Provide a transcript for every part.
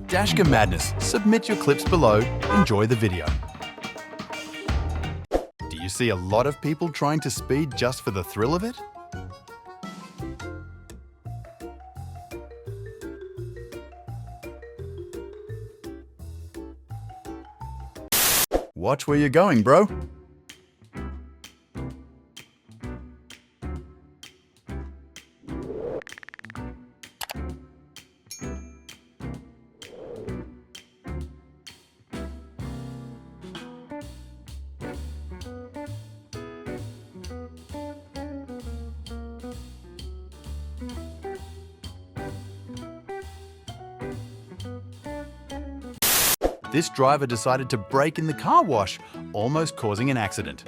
Dashcam Madness. Submit your clips below. Enjoy the video. Do you see a lot of people trying to speed just for the thrill of it? Watch where you're going, bro. This driver decided to brake in the car wash, almost causing an accident.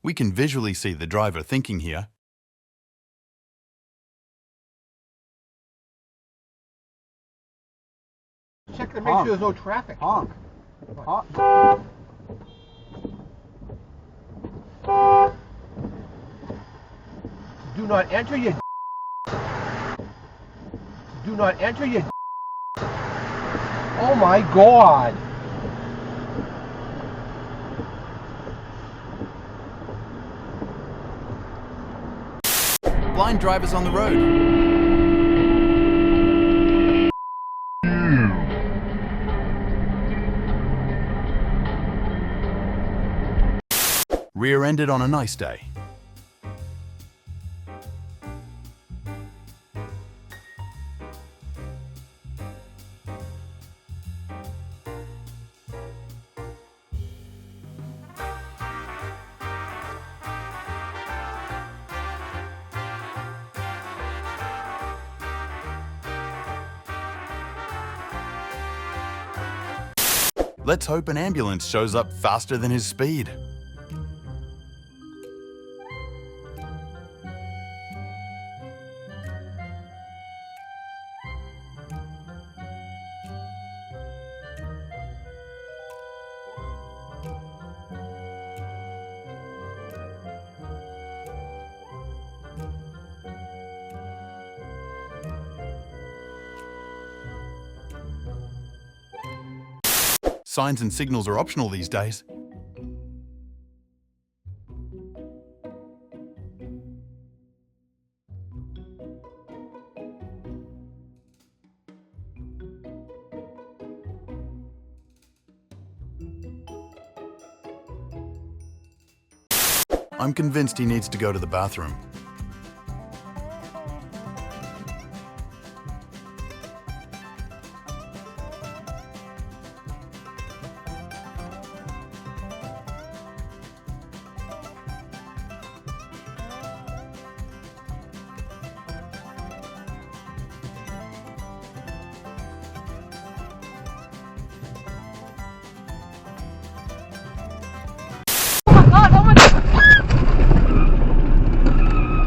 We can visually see the driver thinking here. Check to make sure there's no traffic. Honk. Honk. Do not enter your Do not enter your Oh my God. Blind drivers on the road. Rear-ended on a nice day. Let's hope an ambulance shows up faster than his speed. Signs and signals are optional these days. I'm convinced he needs to go to the bathroom.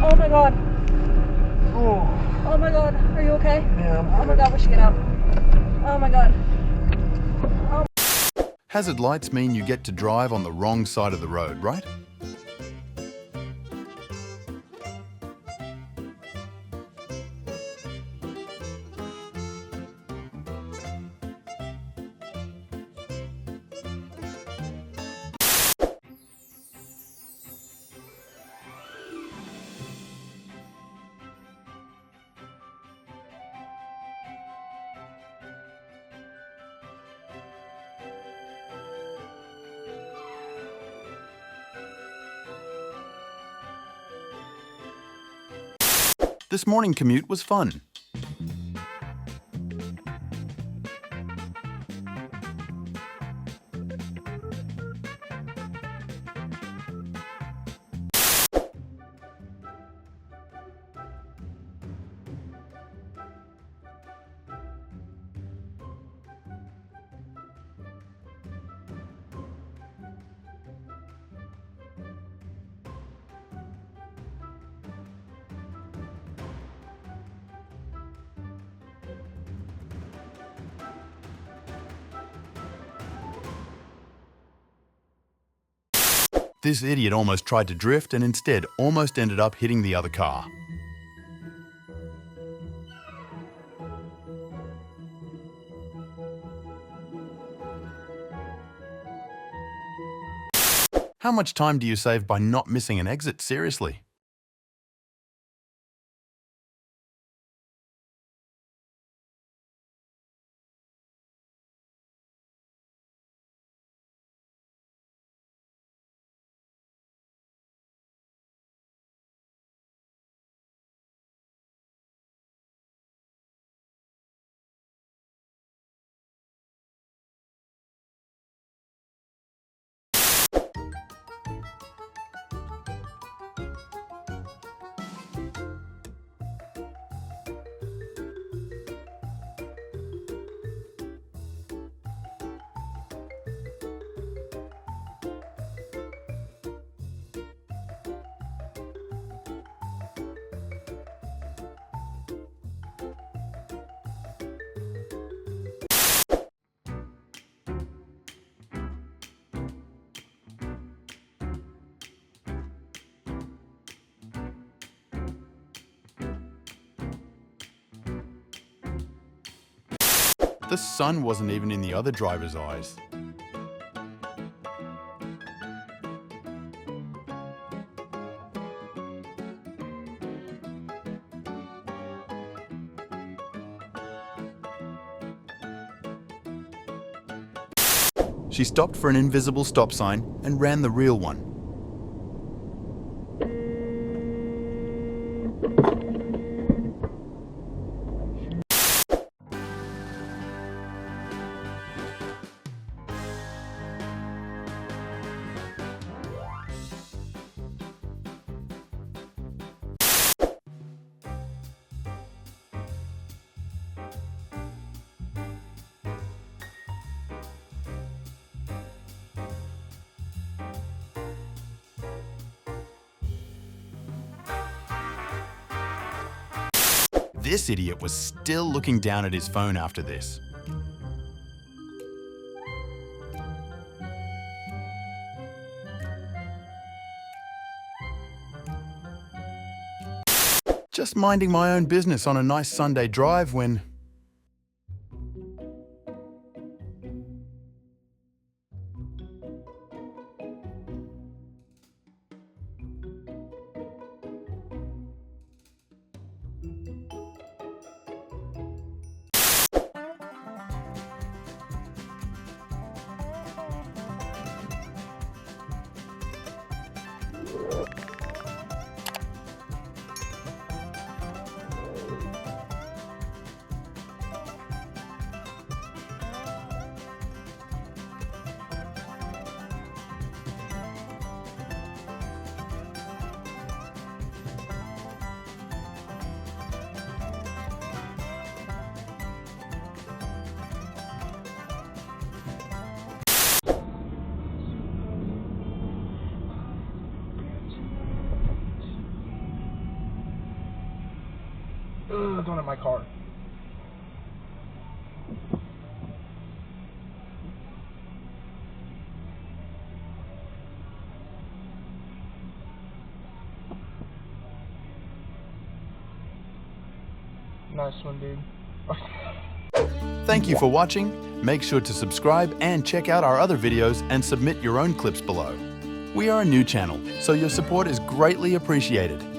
Oh my god. Oh my god. Are you okay? Yeah. Oh my god, we should get out. Oh my god. Hazard lights mean you get to drive on the wrong side of the road, right? This morning commute was fun. This idiot almost tried to drift and instead almost ended up hitting the other car. How much time do you save by not missing an exit? Seriously? The sun wasn't even in the other driver's eyes. She stopped for an invisible stop sign and ran the real one. This idiot was still looking down at his phone after this. Just minding my own business on a nice Sunday drive when... Don't in my car. Nice one, dude. Thank you for watching. Make sure to subscribe and check out our other videos and submit your own clips below. We are a new channel, so your support is greatly appreciated.